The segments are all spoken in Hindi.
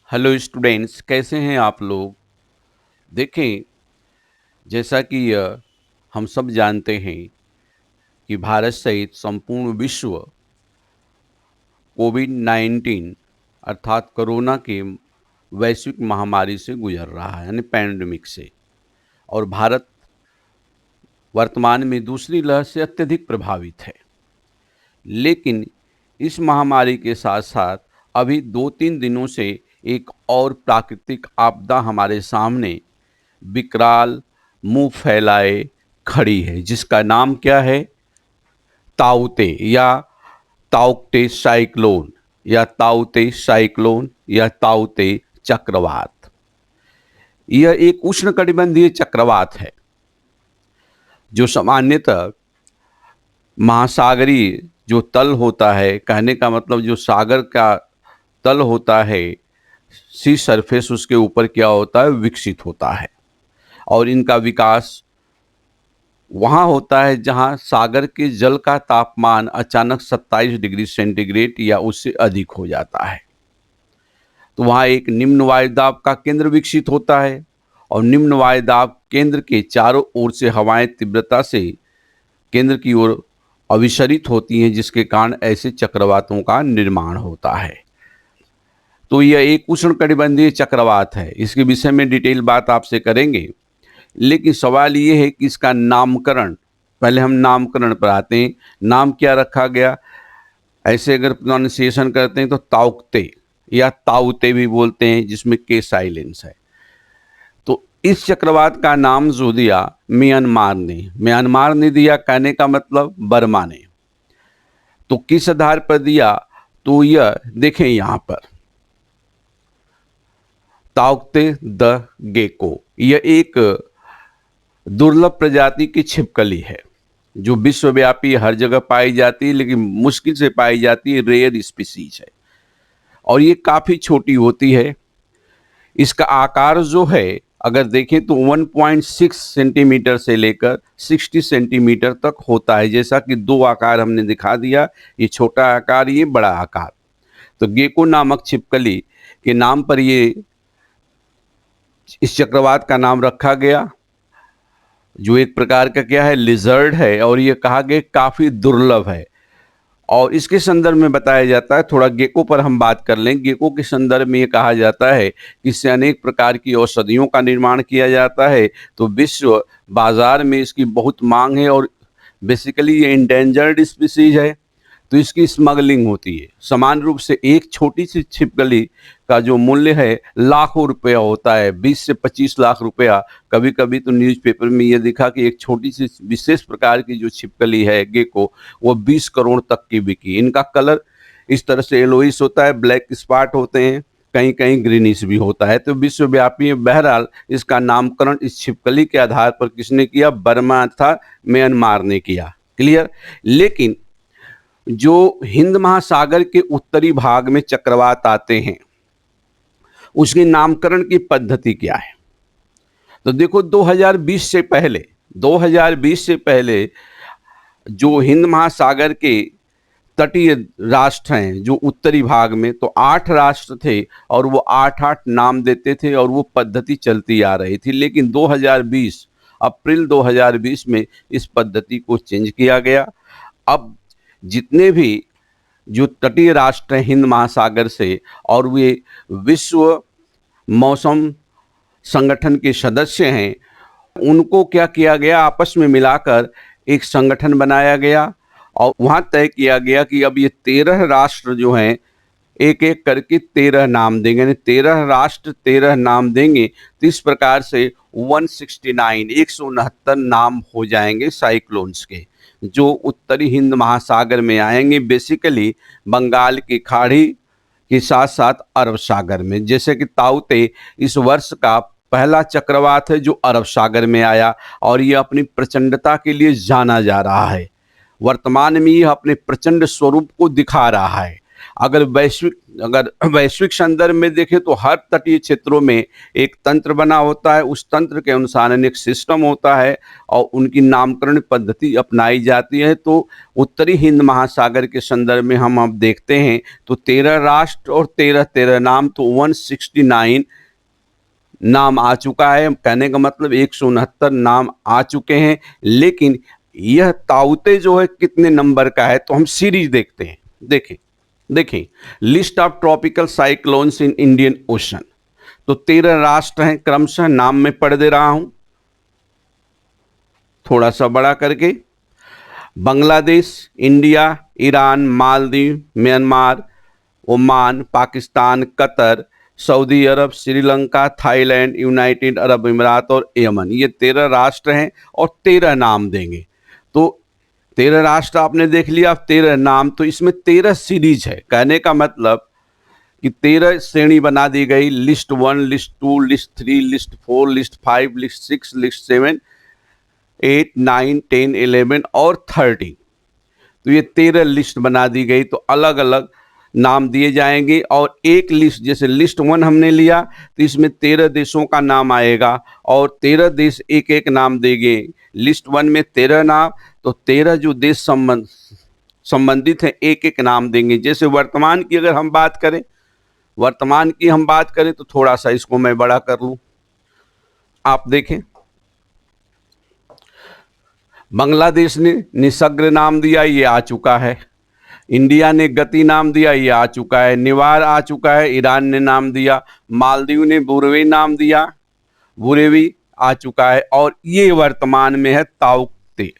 हेलो स्टूडेंट्स, कैसे हैं आप लोग। देखें, जैसा कि हम सब जानते हैं कि भारत सहित संपूर्ण विश्व कोविड 19 अर्थात कोरोना के वैश्विक महामारी से गुजर रहा है, यानी पैंडेमिक से। और भारत वर्तमान में दूसरी लहर से अत्यधिक प्रभावित है। लेकिन इस महामारी के साथ साथ अभी 2-3 दिनों से एक और प्राकृतिक आपदा हमारे सामने विकराल मुंह फैलाए खड़ी है, जिसका नाम क्या है? ताउते या ताउते साइक्लोन या ताउते साइक्लोन या ताउते चक्रवात। यह एक उष्णकटिबंधीय चक्रवात है जो सामान्यतः महासागरीय जो तल होता है, कहने का मतलब जो सागर का तल होता है, सी सरफेस, उसके ऊपर क्या होता है? विकसित होता है। और इनका विकास वहाँ होता है जहाँ सागर के जल का तापमान अचानक 27 डिग्री सेंटीग्रेड या उससे अधिक हो जाता है। तो वहाँ एक निम्न वायुदाब का केंद्र विकसित होता है और निम्न वायुदाब केंद्र के चारों ओर से हवाएं तीव्रता से केंद्र की ओर अभिसरित होती हैं, जिसके कारण ऐसे चक्रवातों का निर्माण होता है। तो यह एक उष्णकटिबंधीय चक्रवात है। इसके विषय में डिटेल बात आपसे करेंगे, लेकिन सवाल ये है कि इसका नामकरण, पहले हम नामकरण पर आते हैं। नाम क्या रखा गया? ऐसे अगर प्रोनाउंसिएशन करते हैं तो ताउक्ते या ताउते भी बोलते हैं, जिसमें के साइलेंस है। तो इस चक्रवात का नाम जो दिया म्यांमार ने दिया, कहने का मतलब बर्मा ने। तो किस आधार पर दिया? तो यह देखें यहाँ पर, ताउक्ते द गेको, यह एक दुर्लभ प्रजाति की छिपकली है जो विश्वव्यापी हर जगह पाई जाती है, लेकिन मुश्किल से पाई जाती है, रेयर स्पीसीज है। और ये काफ़ी छोटी होती है। इसका आकार जो है, अगर देखें तो 1.6 सेंटीमीटर से लेकर 60 सेंटीमीटर तक होता है। जैसा कि दो आकार हमने दिखा दिया, ये छोटा आकार, ये बड़ा आकार। तो गेको नामक छिपकली के नाम पर ये इस चक्रवात का नाम रखा गया, जो एक प्रकार का क्या है? लिजर्ड है। और ये कहा गया काफ़ी दुर्लभ है। और इसके संदर्भ में बताया जाता है, थोड़ा गेको पर हम बात कर लें। गेको के संदर्भ में ये कहा जाता है कि इससे अनेक प्रकार की औषधियों का निर्माण किया जाता है। तो विश्व बाजार में इसकी बहुत मांग है और बेसिकली ये इंडेंजर्ड स्पीसीज है, तो इसकी स्मगलिंग होती है। समान रूप से एक छोटी सी छिपकली का जो मूल्य है लाखों रुपया होता है, 20 से 25 लाख रुपया। कभी कभी तो न्यूज़पेपर में ये दिखा कि एक छोटी सी विशेष प्रकार की जो छिपकली है गेको, वो 20 करोड़ तक की बिकी। इनका कलर इस तरह से येलोइश होता है, ब्लैक स्पॉट होते हैं, कहीं कहीं ग्रीनिश भी होता है। तो विश्वव्यापी बहरहाल इसका नामकरण इस छिपकली के आधार पर किसने किया? बर्मा था म्यांमार ने किया। क्लियर? लेकिन जो हिंद महासागर के उत्तरी भाग में चक्रवात आते हैं, उसके नामकरण की पद्धति क्या है? तो देखो, 2020 से पहले जो हिंद महासागर के तटीय राष्ट्र हैं जो उत्तरी भाग में, तो 8 राष्ट्र थे और वो 8-8 नाम देते थे और वो पद्धति चलती आ रही थी। लेकिन 2020 अप्रैल 2020 में इस पद्धति को चेंज किया गया। अब जितने भी जो तटीय राष्ट्र हैं हिंद महासागर से, और वे विश्व मौसम संगठन के सदस्य हैं, उनको क्या किया गया? आपस में मिलाकर एक संगठन बनाया गया और वहाँ तय किया गया कि अब ये 13 राष्ट्र जो हैं, एक एक करके 13 नाम देंगे, यानी 13 राष्ट्र 13 नाम देंगे। तो इस प्रकार से 169 नाम हो जाएंगे साइक्लोन्स के, जो उत्तरी हिंद महासागर में आएंगे, बेसिकली बंगाल की खाड़ी के साथ साथ अरब सागर में। जैसे कि ताउते इस वर्ष का पहला चक्रवात है जो अरब सागर में आया और ये अपनी प्रचंडता के लिए जाना जा रहा है। वर्तमान में यह अपने प्रचंड स्वरूप को दिखा रहा है। अगर वैश्विक संदर्भ में देखें तो हर तटीय क्षेत्रों में एक तंत्र बना होता है, उस तंत्र के अनुसार एक सिस्टम होता है और उनकी नामकरण पद्धति अपनाई जाती है। तो उत्तरी हिंद महासागर के संदर्भ में हम अब देखते हैं तो 13 राष्ट्र और 13 नाम, तो 169 नाम आ चुका है। कहने का मतलब 169 नाम आ चुके हैं। लेकिन यह ताउते जो है कितने नंबर का है, तो हम सीरीज देखते हैं। देखें list of tropical cyclones in Indian ocean, तो 13 राष्ट्र हैं, क्रमशः नाम में पढ़ दे रहा हूं थोड़ा सा बड़ा करके। Bangladesh, India, Iran, Maldives, Myanmar, Oman, Pakistan, Qatar, Saudi Arab, Sri Lanka, Thailand, United Arab Emirates और यमन। ये 13 राष्ट्र हैं और 13 नाम देंगे। तो 13 राष्ट्र आपने देख लिया, 13 नाम, तो इसमें 13 सीरीज है। कहने का मतलब कि 13 श्रेणी बना दी गई, list 1, list 2, list 3, list 4, list 5, list 6, list 7, 8, 9, 10, 11 और 13। तो ये 13 लिस्ट बना दी गई, तो अलग अलग नाम दिए जाएंगे। और एक लिस्ट, जैसे लिस्ट 1 हमने लिया तो इसमें 13 देशों का नाम आएगा और 13 देश एक एक नाम देंगे। लिस्ट 1 में 13 नाम, तो 13 जो देश संबंधित हैं एक एक नाम देंगे। जैसे वर्तमान की अगर हम बात करें, तो थोड़ा सा इसको मैं बड़ा कर लूं, आप देखें। बांग्लादेश ने निसग्र नाम दिया, ये आ चुका है। इंडिया ने गति नाम दिया, ये आ चुका है। निवार आ चुका है, ईरान ने नाम दिया। मालदीव ने बुरेवी नाम दिया, बुरेवी आ चुका है। और ये वर्तमान में है ताउते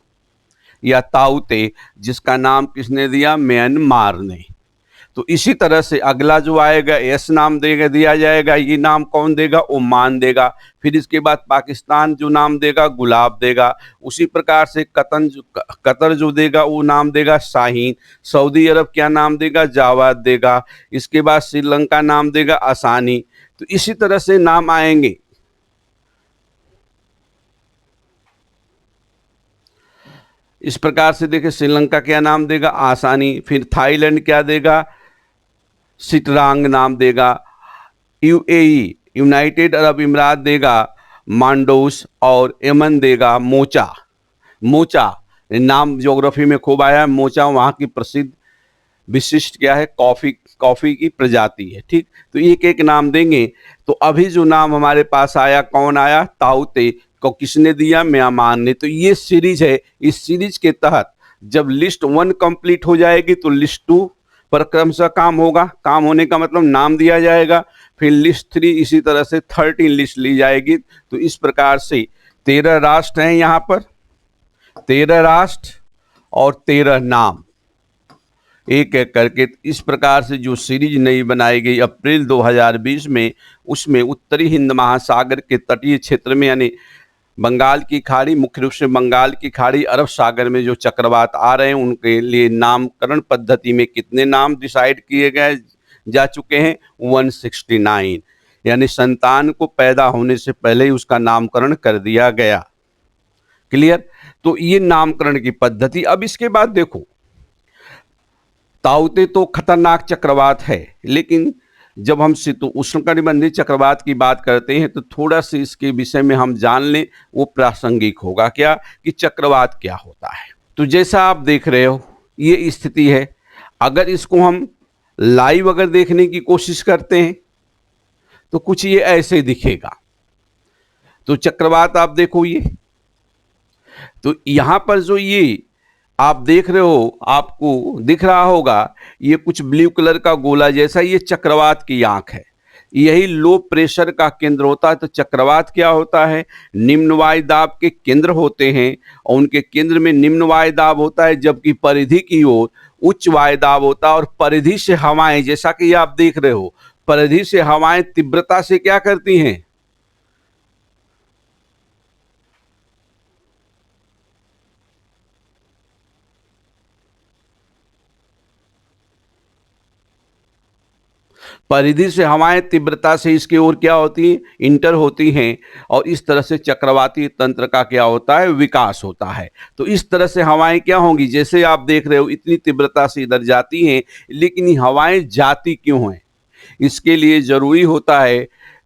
या ताउते, जिसका नाम किसने दिया? म्यांमार ने। तो इसी तरह से अगला जो आएगा एस नाम दिया जाएगा। ये नाम कौन देगा? ओमान देगा। फिर इसके बाद पाकिस्तान जो नाम देगा गुलाब देगा। उसी प्रकार से कतर जो देगा वो नाम देगा शाहीन। सऊदी अरब क्या नाम देगा? जावाद देगा। इसके बाद श्रीलंका नाम देगा आसानी। तो इसी तरह से नाम आएंगे। इस प्रकार से देखिए, श्रीलंका क्या नाम देगा? आसानी। फिर थाईलैंड क्या देगा? सिटरांग नाम देगा। यूएई यूनाइटेड अरब अमीरात देगा मांडोस। और यमन देगा मोचा। मोचा नाम ज्योग्राफी में खूब आया है। मोचा वहाँ की प्रसिद्ध विशिष्ट क्या है? कॉफी की प्रजाति है। ठीक, तो एक एक नाम देंगे। तो अभी जो नाम हमारे पास आया, कौन आया? ताउते को किसने दिया? म्यांमार ने। तो ये सीरीज है। इस सीरीज के तहत जब लिस्ट 1 कंप्लीट हो जाएगी तो लिस्ट 2 पर क्रमशः काम होगा। काम होने का मतलब नाम दिया जाएगा। फिर लिस्ट 3, इसी तरह से 13 लिस्ट ली जाएगी। तो इस प्रकार से 13 राष्ट्र हैं यहाँ पर, 13 राष्ट्र और 13 नाम, एक एक करके। इस प्रकार से जो सीरीज नई बनाई गई अप्रैल 2020 में, उसमें उत्तरी हिंद महासागर के तटीय क्षेत्र में, यानी बंगाल की खाड़ी, मुख्य रूप से बंगाल की खाड़ी, अरब सागर में जो चक्रवात आ रहे हैं उनके लिए नामकरण पद्धति में कितने नाम डिसाइड किए गए जा चुके हैं? 169, यानी संतान को पैदा होने से पहले ही उसका नामकरण कर दिया गया। क्लियर? तो ये नामकरण की पद्धति। अब इसके बाद देखो, ताउते तो खतरनाक चक्रवात है, लेकिन जब हम उष्णकटिबंधीय चक्रवात की बात करते हैं तो थोड़ा सा इसके विषय में हम जान लें, वो प्रासंगिक होगा। क्या कि चक्रवात क्या होता है। तो जैसा आप देख रहे हो ये स्थिति है। अगर इसको हम लाइव अगर देखने की कोशिश करते हैं तो कुछ ये ऐसे दिखेगा। तो चक्रवात आप देखो, ये तो यहां पर जो ये आप देख रहे हो, आपको दिख रहा होगा ये कुछ ब्लू कलर का गोला जैसा, ये चक्रवात की आंख है। यही लो प्रेशर का केंद्र होता है। तो चक्रवात क्या होता है? निम्न वायुदाब के केंद्र होते हैं और उनके केंद्र में निम्न वायुदाब होता है, जबकि परिधि की ओर उच्च वायुदाब होता है। और परिधि से हवाएं, जैसा कि आप देख रहे हो, परिधि से हवाएं तीव्रता से क्या करती हैं? परिधि से हवाएं तीव्रता से इसकी ओर क्या होती हैं, इंटर होती हैं, और इस तरह से चक्रवाती तंत्र का क्या होता है, विकास होता है। तो इस तरह से हवाएं क्या होंगी, जैसे आप देख रहे हो इतनी तीव्रता से इधर जाती हैं, लेकिन ये हवाएं जाती क्यों हैं? इसके लिए जरूरी होता है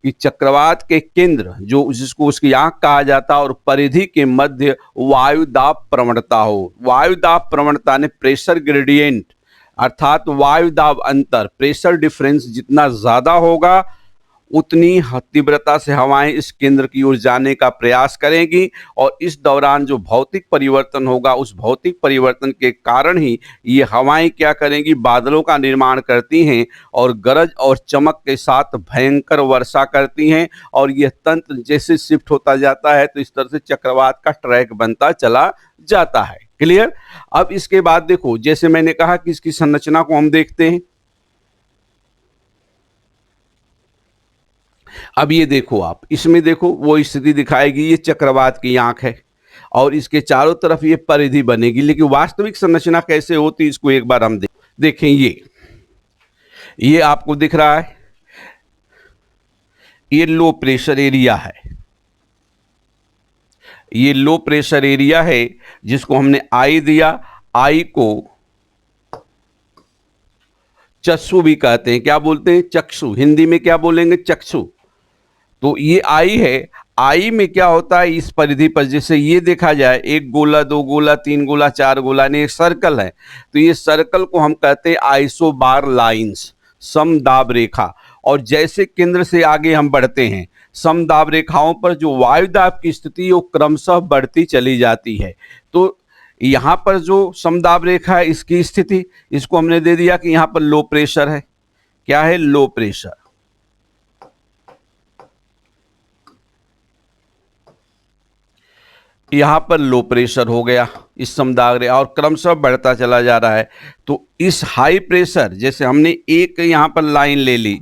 कि चक्रवात के केंद्र, जो जिसको उसकी आंख कहा जाता है, और परिधि के मध्य वायु दाब प्रवणता हो। वायु दाब प्रवणता ने प्रेशर ग्रेडियंट अर्थात वायु दाब अंतर, प्रेशर डिफरेंस जितना ज्यादा होगा, उतनी तीव्रता से हवाएं इस केंद्र की ओर जाने का प्रयास करेंगी, और इस दौरान जो भौतिक परिवर्तन होगा, उस भौतिक परिवर्तन के कारण ही ये हवाएं क्या करेंगी, बादलों का निर्माण करती हैं, और गरज और चमक के साथ भयंकर वर्षा करती हैं। और यह तंत्र जैसे शिफ्ट होता जाता है, तो इस तरह से चक्रवात का ट्रैक बनता चला जाता है। क्लियर? अब इसके बाद देखो, जैसे मैंने कहा कि इसकी संरचना को हम देखते हैं। अब ये देखो, आप इसमें देखो, वो स्थिति दिखाएगी, ये चक्रवात की आंख है और इसके चारों तरफ ये परिधि बनेगी, लेकिन वास्तविक संरचना कैसे होती, इसको एक बार हम देखें। ये आपको दिख रहा है, ये लो प्रेशर एरिया है, ये लो प्रेशर एरिया है, जिसको हमने आई दिया। आई को चक्षु भी कहते हैं। क्या बोलते हैं? चक्षु। हिंदी में क्या बोलेंगे? चक्षु। तो ये आई है। आई में क्या होता है, इस परिधि पर जैसे ये देखा जाए, एक गोला, दो गोला, तीन गोला, चार गोला, नहीं, एक सर्कल है, तो ये सर्कल को हम कहते हैं आइसोबार लाइंस, समदाब रेखा। और जैसे केंद्र से आगे हम बढ़ते हैं, समदाब रेखाओं पर जो वायुदाब की स्थिति वो क्रमशः बढ़ती चली जाती है। तो यहाँ पर जो समदाब रेखा है, इसकी स्थिति, इसको हमने दे दिया कि यहाँ पर लो प्रेशर है। क्या है? Low pressure. यहाँ पर लो प्रेशर हो गया इस समदाब रेखा, और क्रमशः बढ़ता चला जा रहा है। तो इस हाई प्रेशर, जैसे हमने एक यहाँ पर लाइन ले ली,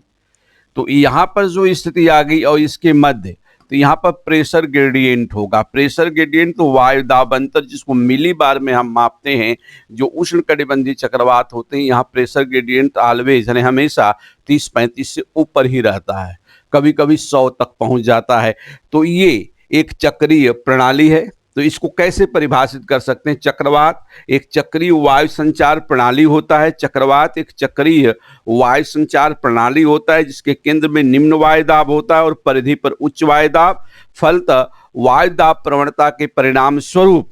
तो यहाँ पर जो स्थिति आ गई और इसके मध्य, तो यहाँ पर प्रेशर ग्रेडियंट होगा। प्रेशर ग्रेडियंट तो वायु दाब अंतर, जिसको मिली बार में हम मापते हैं। जो उष्णकटिबंधीय चक्रवात होते हैं, यहाँ प्रेशर ग्रेडियंट ऑलवेज, यानी हमेशा 30-35 से ऊपर ही रहता है, कभी कभी 100 तक पहुंच जाता है। तो ये एक चक्रीय प्रणाली है। तो इसको कैसे परिभाषित कर सकते हैं? चक्रवात एक चक्रीय वायु संचार प्रणाली होता है। चक्रवात एक चक्रीय वायु संचार प्रणाली होता है, जिसके केंद्र में निम्न वायु दाब होता है और परिधि पर उच्च वायु दाब। फलतः वायु दाब प्रवणता के परिणाम स्वरूप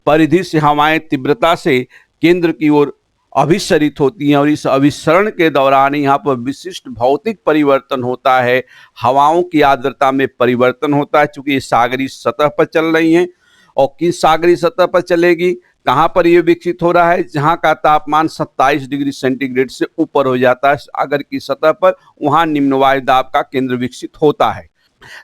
परिधि से हवाएं तीव्रता से केंद्र की ओर अभिसरित होती हैं, और इस अभिसरण के दौरान यहाँ पर विशिष्ट भौतिक परिवर्तन होता है। हवाओं की आर्द्रता में परिवर्तन होता है, चूंकि ये सागरीय सतह पर चल रही हैं। और किस सागरीय सतह पर चलेगी? कहाँ पर ये विकसित हो रहा है? जहाँ का तापमान 27 डिग्री सेंटीग्रेड से ऊपर हो जाता है सागर की सतह पर, वहाँ निम्न वायु दाब का केंद्र विकसित होता है।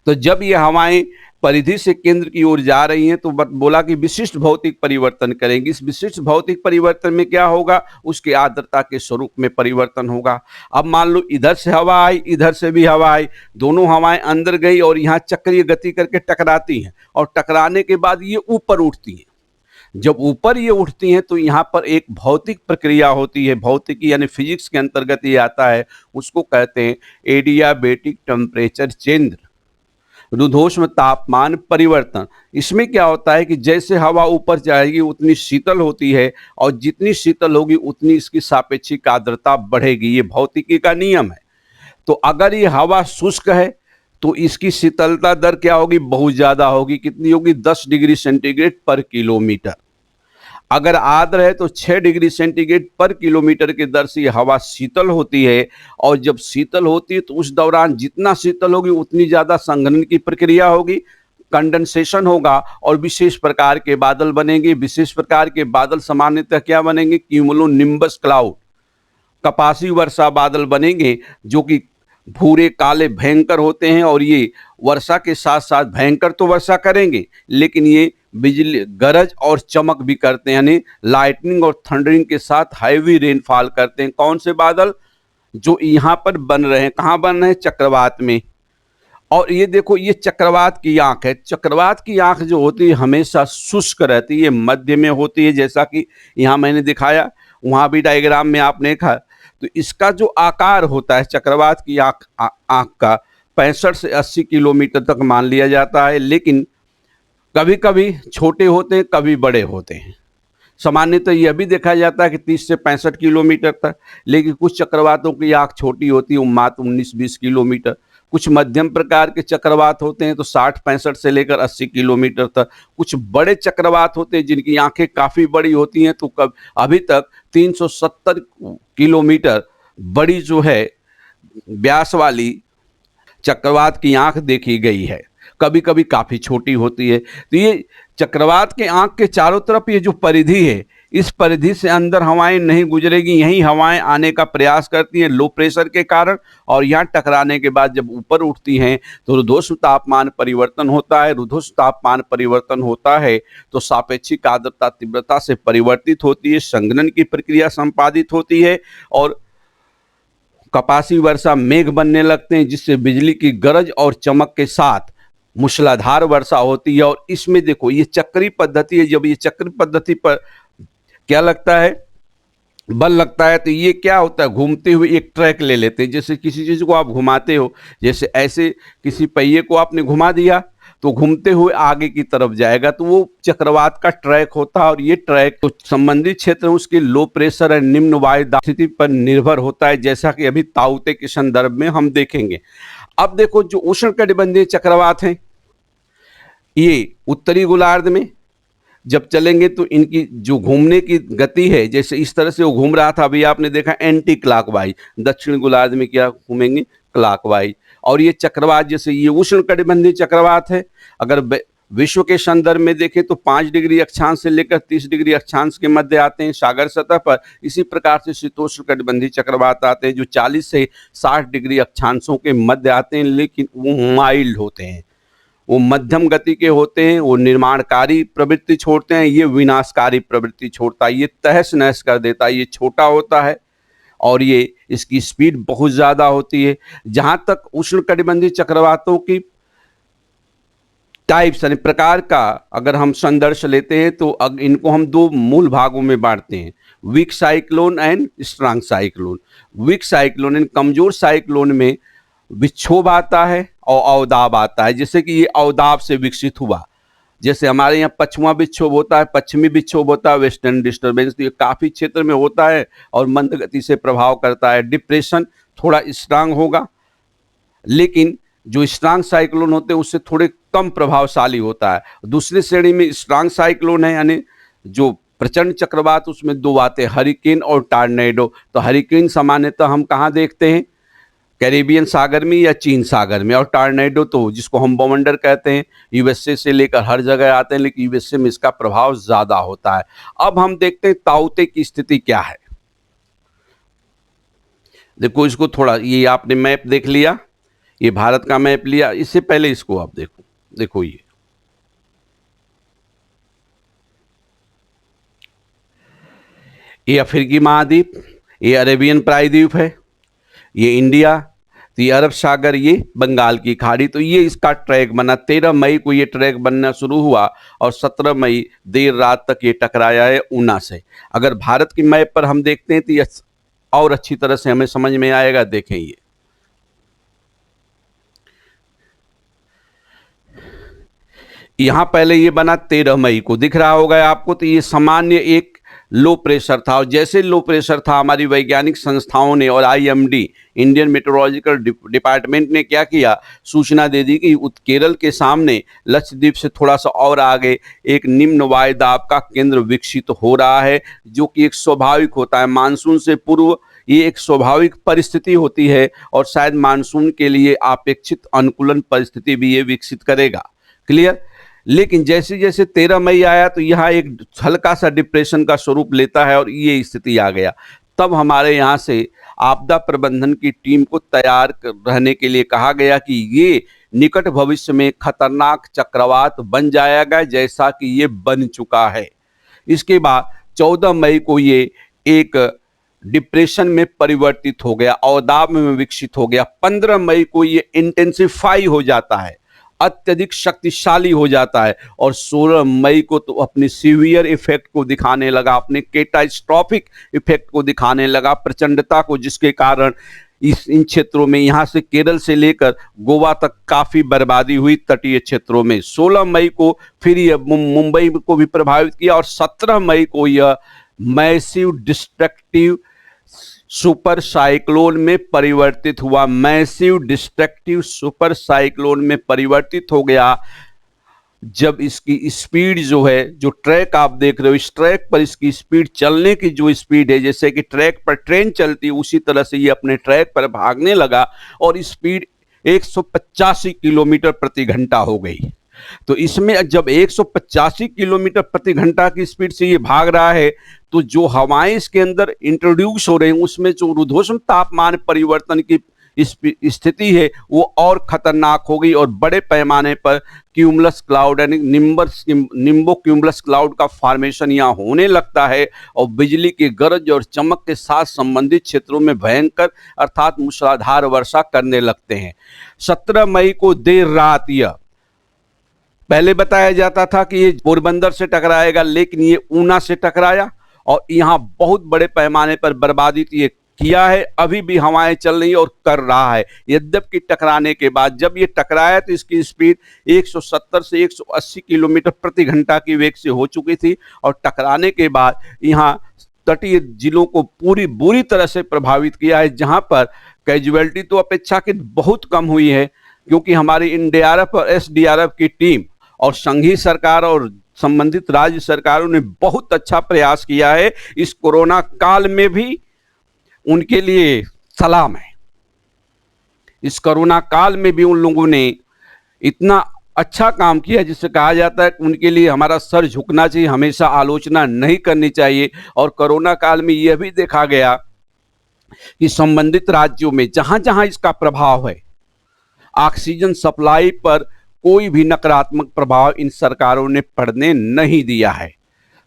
तो जब ये हवाएं परिधि से केंद्र की ओर जा रही हैं, तो बोला कि विशिष्ट भौतिक परिवर्तन करेंगी। इस विशिष्ट भौतिक परिवर्तन में क्या होगा? उसके आर्द्रता के स्वरूप में परिवर्तन होगा। अब मान लो इधर से हवा आई, इधर से भी हवा आई, दोनों हवाएं अंदर गई और यहाँ चक्रीय गति करके टकराती हैं, और टकराने के बाद ये ऊपर उठती हैं। जब ऊपर ये उठती हैं, तो यहाँ पर एक भौतिक प्रक्रिया होती है, भौतिकी यानी फिजिक्स के अंतर्गत ये आता है, उसको कहते हैं एडियाबेटिक टेम्परेचर चेंज, रुद्धोष्म तापमान परिवर्तन। इसमें क्या होता है कि जैसे हवा ऊपर जाएगी उतनी शीतल होती है, और जितनी शीतल होगी उतनी इसकी सापेक्षिक आर्द्रता बढ़ेगी। ये भौतिकी का नियम है। तो अगर ये हवा शुष्क है, तो इसकी शीतलता दर क्या होगी? बहुत ज्यादा होगी। कितनी होगी? 10 डिग्री सेंटीग्रेड पर किलोमीटर। अगर आर्द्र है तो 6 डिग्री सेंटीग्रेड पर किलोमीटर की दर से हवा शीतल होती है। और जब शीतल होती है, तो उस दौरान जितना शीतल होगी उतनी ज्यादा संघनन की प्रक्रिया होगी, कंडेंसेशन होगा, और विशेष प्रकार के बादल बनेंगे। विशेष प्रकार के बादल सामान्यतः क्या बनेंगे? क्यूमुलोनिम्बस क्लाउड, कपासी वर्षा बादल बनेंगे, जो कि भूरे काले भयंकर होते हैं। और ये वर्षा के साथ साथ भयंकर तो वर्षा करेंगे, लेकिन ये बिजली, गरज और चमक भी करते हैं, यानी लाइटनिंग और थंडरिंग के साथ हैवी रेनफॉल करते हैं। कौन से बादल? जो यहाँ पर बन रहे हैं। कहाँ बन रहे हैं? चक्रवात में। और ये देखो, ये चक्रवात की आंख है। चक्रवात की आंख जो होती है हमेशा शुष्क रहती है, मध्य में होती है, जैसा कि यहाँ मैंने दिखाया, वहाँ भी डायग्राम में आपने देखा। तो इसका जो आकार होता है चक्रवात की आंख का 65 से 80 किलोमीटर तक मान लिया जाता है, लेकिन कभी कभी छोटे होते हैं, कभी बड़े होते हैं। सामान्यतः यह भी देखा जाता है कि 30 से 65 किलोमीटर तक, लेकिन कुछ चक्रवातों की आंख छोटी होती है, मात्र 19-20 किलोमीटर। कुछ मध्यम प्रकार के चक्रवात होते हैं तो 60-65 से लेकर 80 किलोमीटर तक। कुछ बड़े चक्रवात होते हैं जिनकी आंखें काफ़ी बड़ी होती हैं, तो कब अभी तक 370 किलोमीटर बड़ी जो है व्यास वाली चक्रवात की आंख देखी गई है। कभी कभी काफ़ी छोटी होती है। तो ये चक्रवात के आंख के चारों तरफ ये जो परिधि है, इस परिधि से अंदर हवाएं नहीं गुजरेगी, यहीं हवाएं आने का प्रयास करती हैं लो प्रेशर के कारण, और यहाँ टकराने के बाद जब ऊपर उठती हैं तो रुद्धोष्म तापमान परिवर्तन होता है। रुद्धोष्म तापमान परिवर्तन होता है तो सापेक्षिक आर्द्रता तीव्रता से परिवर्तित होती है, संघनन की प्रक्रिया संपादित होती है और कपासी वर्षा मेघ बनने लगते हैं, जिससे बिजली की गरज और चमक के साथ मूसलाधार वर्षा होती है। और इसमें देखो ये चक्री पद्धति है, जब ये चक्री पद्धति पर क्या लगता है, बल लगता है, तो ये क्या होता है, घूमते हुए एक ट्रैक ले लेते हैं। जैसे किसी चीज़ को आप घुमाते हो, जैसे ऐसे किसी पहिए को आपने घुमा दिया तो घूमते हुए आगे की तरफ जाएगा, तो वो चक्रवात का ट्रैक होता है। और ये ट्रैक तो संबंधित क्षेत्र उसके लो प्रेशर और निम्न वायु दाब स्थिति पर निर्भर होता है, जैसा कि अभी ताउते के संदर्भ में हम देखेंगे। अब देखो जो उष्णकटिबंधीय चक्रवात हैं, ये उत्तरी गोलार्ध में जब चलेंगे तो इनकी जो घूमने की गति है, जैसे इस तरह से वो घूम रहा था, अभी आपने देखा एंटी क्लॉकवाइज। दक्षिण गोलार्ध में क्या घूमेंगे, क्लॉकवाइज। और ये चक्रवात जैसे ये उष्णकटिबंधीय चक्रवात है, अगर विश्व के संदर्भ में देखें तो 5 डिग्री अक्षांश से लेकर 30 डिग्री अक्षांश के मध्य आते हैं सागर सतह पर। इसी प्रकार से शीतोष्णकटिबंधीय चक्रवात आते हैं जो 40 से 60 डिग्री अक्षांशों के मध्य आते हैं, लेकिन वो माइल्ड होते हैं, वो मध्यम गति के होते हैं, वो निर्माणकारी प्रवृत्ति छोड़ते हैं, ये विनाशकारी प्रवृत्ति छोड़ता है, ये तहस नहस कर देता है। ये छोटा होता है और ये इसकी स्पीड बहुत ज़्यादा होती है। जहाँ तक उष्णकटिबंधीय चक्रवातों की टाइप्स यानी प्रकार का अगर हम संदर्श लेते हैं तो इनको हम 2 मूल भागों में बांटते हैं, weak cyclone and strong cyclone. Weak cyclone यानी कमजोर साइक्लोन में विक्षोभ आता है और अवदाब आता है, जैसे कि ये अवदाब से विकसित हुआ। जैसे हमारे यहाँ पश्चिमा विक्षोभ होता है, पश्चिमी विक्षोभ होता है, वेस्टर्न डिस्टर्बेंस, तो ये काफ़ी क्षेत्र में होता है और मंद गति से प्रभाव करता है। डिप्रेशन थोड़ा स्ट्रांग होगा, लेकिन जो स्ट्रांग साइक्लोन होते हैं उससे थोड़े कम प्रभावशाली होता है। दूसरी श्रेणी में स्ट्रांग साइक्लोन है, यानी जो प्रचंड चक्रवात, उसमें 2 आते हैं, हरिकेन और टॉर्नेडो। तो हरिकेन सामान्यतः हम कहाँ देखते हैं, कैरिबियन सागर में या चीन सागर में, और टॉर्नेडो तो जिसको हम बवंडर कहते हैं, यूएसए से लेकर हर जगह आते हैं, लेकिन यूएसए में इसका प्रभाव ज़्यादा होता है। अब हम देखते हैं ताउते की स्थिति क्या है। देखो इसको थोड़ा, ये आपने मैप देख लिया, ये भारत का मैप लिया, इससे पहले इसको आप देखो ये अफ्रीकी महाद्वीप, ये अरेबियन प्रायद्वीप है, ये इंडिया, तो ये अरब सागर, ये बंगाल की खाड़ी। तो ये इसका ट्रैक बना। 13 मई को ये ट्रैक बनना शुरू हुआ और 17 मई देर रात तक ये टकराया है ऊना से। अगर भारत की मैप पर हम देखते हैं तो ये और अच्छी तरह से हमें समझ में आएगा। देखें ये यहाँ पहले ये बना 13 मई को, दिख रहा होगा आपको। तो ये सामान्य एक लो प्रेशर था, और जैसे लो प्रेशर था, हमारी वैज्ञानिक संस्थाओं ने और आईएमडी इंडियन मेट्रोलॉजिकल डिपार्टमेंट ने क्या किया, सूचना दे दी कि केरल के सामने लक्षद्वीप से थोड़ा सा और आगे एक निम्न वायु दाब का केंद्र विकसित हो रहा है, जो कि एक स्वाभाविक होता है मानसून से पूर्व। ये एक स्वाभाविक परिस्थिति होती है और शायद मानसून के लिए अपेक्षित अनुकूलन परिस्थिति भी ये विकसित करेगा। क्लियर। लेकिन जैसे जैसे 13 मई आया तो यहाँ एक हल्का सा डिप्रेशन का स्वरूप लेता है और ये स्थिति आ गया। तब हमारे यहाँ से आपदा प्रबंधन की टीम को तैयार रहने के लिए कहा गया कि ये निकट भविष्य में खतरनाक चक्रवात बन जाएगा, जैसा कि ये बन चुका है। इसके बाद 14 मई को ये एक डिप्रेशन में परिवर्तित हो गया, अवदाब में विकसित हो गया। 15 मई को ये इंटेंसिफाई हो जाता है अत्यधिक शक्तिशाली हो जाता है और 16 मई को तो अपने सीवियर इफेक्ट को दिखाने लगा, अपने कैटास्ट्रॉफिक इफेक्ट को दिखाने लगा, प्रचंडता को, जिसके कारण इन क्षेत्रों में, यहाँ से केरल से लेकर गोवा तक काफी बर्बादी हुई तटीय क्षेत्रों में। 16 मई को फिर यह मुंबई को भी प्रभावित किया और 17 मई को यह मैसिव डिस्ट्रक्टिव सुपर साइक्लोन में परिवर्तित हुआ, मैसिव डिस्ट्रक्टिव सुपर साइक्लोन में परिवर्तित हो गया। जब इसकी स्पीड जो है, जो ट्रैक आप देख रहे हो, इस ट्रैक पर इसकी स्पीड, चलने की जो स्पीड है, जैसे कि ट्रैक पर ट्रेन चलती है उसी तरह से ये अपने ट्रैक पर भागने लगा और स्पीड 185 किलोमीटर प्रति घंटा हो गई। तो इसमें जब 185 किलोमीटर प्रति घंटा की स्पीड से ये भाग रहा है तो जो हवाएं इसके अंदर इंट्रोड्यूस हो रही हैं उसमें जो रुद्धोष्म तापमान परिवर्तन की स्थिति है वो और खतरनाक हो गई और बड़े पैमाने पर क्यूमुलस क्लाउड यानी निम्बो क्यूमुलस क्लाउड का फॉर्मेशन यहाँ होने लगता है और बिजली की गरज और चमक के साथ संबंधित क्षेत्रों में भयंकर अर्थात मूसलाधार वर्षा करने लगते हैं। 17 मई को देर रात, यह पहले बताया जाता था कि ये पोरबंदर से टकराएगा, लेकिन ये ऊना से टकराया और यहाँ बहुत बड़े पैमाने पर बर्बादी ये किया है। अभी भी हवाएं चल रही और कर रहा है। यद्यपि टकराने के बाद, जब ये टकराया तो इसकी स्पीड 170 से 180 किलोमीटर प्रति घंटा की वेग से हो चुकी थी और टकराने के बाद यहाँ तटीय जिलों को बुरी तरह से प्रभावित किया है, जहां पर कैजुअलिटी तो अपेक्षाकृत बहुत कम हुई है क्योंकि हमारी एनडीआरएफ और एसडीआरएफ की टीम और संघीय सरकार और संबंधित राज्य सरकारों ने बहुत अच्छा प्रयास किया है। इस कोरोना काल में भी उनके लिए सलाम है। इस कोरोना काल में भी उन लोगों ने इतना अच्छा काम किया जिससे कहा जाता है कि उनके लिए हमारा सर झुकना चाहिए, हमेशा आलोचना नहीं करनी चाहिए। और कोरोना काल में यह भी देखा गया कि संबंधित राज्यों में जहां जहां इसका प्रभाव है, ऑक्सीजन सप्लाई पर कोई भी नकारात्मक प्रभाव इन सरकारों ने पड़ने नहीं दिया है।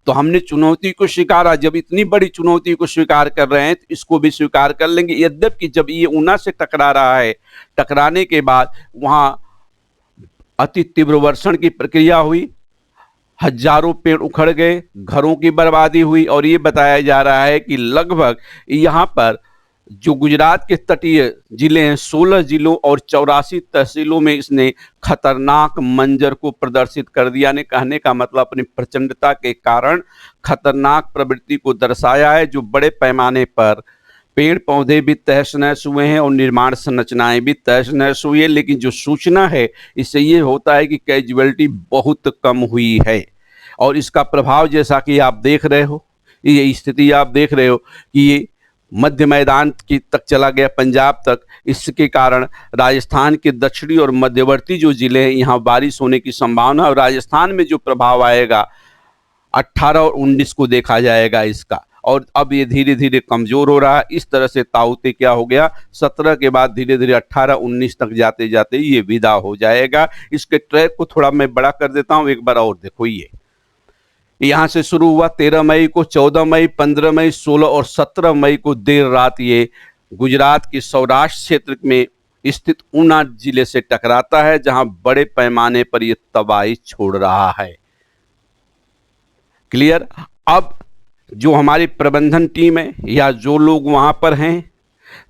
तो हमने चुनौती को स्वीकारा, जब इतनी बड़ी चुनौती को स्वीकार कर रहे हैं तो इसको भी स्वीकार कर लेंगे। यद्यपि जब ये ऊना से टकरा रहा है, टकराने के बाद वहां अति तीव्र वर्षण की प्रक्रिया हुई, हजारों पेड़ उखड़ गए, घरों की बर्बादी हुई और ये बताया जा रहा है कि लगभग यहाँ पर जो गुजरात के तटीय जिले हैं, 16 जिलों और 84 तहसीलों में इसने खतरनाक मंजर को प्रदर्शित कर दिया। ने कहने का मतलब अपनी प्रचंडता के कारण खतरनाक प्रवृत्ति को दर्शाया है, जो बड़े पैमाने पर पेड़ पौधे भी तहस नहस हुए हैं और निर्माण संरचनाएं भी तहस नहस हुई है। लेकिन जो सूचना है इससे ये होता है कि कैजुअलिटी बहुत कम हुई है और इसका प्रभाव जैसा कि आप देख रहे हो, ये स्थिति आप देख रहे हो कि ये मध्य मैदान की तक चला गया, पंजाब तक। इसके कारण राजस्थान के दक्षिणी और मध्यवर्ती जो जिले हैं यहाँ बारिश होने की संभावना, और राजस्थान में जो प्रभाव आएगा 18 और 19 को देखा जाएगा इसका। और अब ये धीरे धीरे कमजोर हो रहा है। इस तरह से ताउते क्या हो गया, 17 के बाद धीरे धीरे 18-19 तक जाते जाते ये विदा हो जाएगा। इसके ट्रैक को थोड़ा मैं बड़ा कर देता हूँ, एक बार और देखो। ये यहाँ से शुरू हुआ 13 मई को, 14 मई, 15 मई, 16 और 17 मई को देर रात ये गुजरात के सौराष्ट्र क्षेत्र में स्थित ऊना जिले से टकराता है, जहां बड़े पैमाने पर यह तबाही छोड़ रहा है। क्लियर। अब जो हमारी प्रबंधन टीम है या जो लोग वहां पर हैं,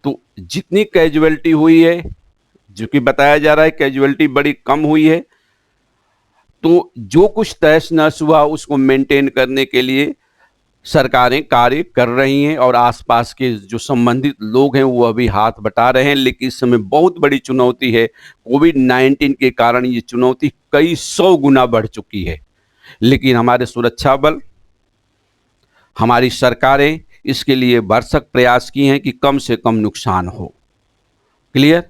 तो जितनी कैजुअलिटी हुई है, जो कि बताया जा रहा है कैजुअलिटी बड़ी कम हुई है, तो जो कुछ तहस नहस हुआ उसको मेंटेन करने के लिए सरकारें कार्य कर रही हैं और आसपास के जो संबंधित लोग हैं वो अभी हाथ बटा रहे हैं। लेकिन इस समय बहुत बड़ी चुनौती है, कोविड-19 के कारण ये चुनौती कई 100 गुना बढ़ चुकी है। लेकिन हमारे सुरक्षा बल, हमारी सरकारें इसके लिए भरसक प्रयास की हैं कि कम से कम नुकसान हो। क्लियर।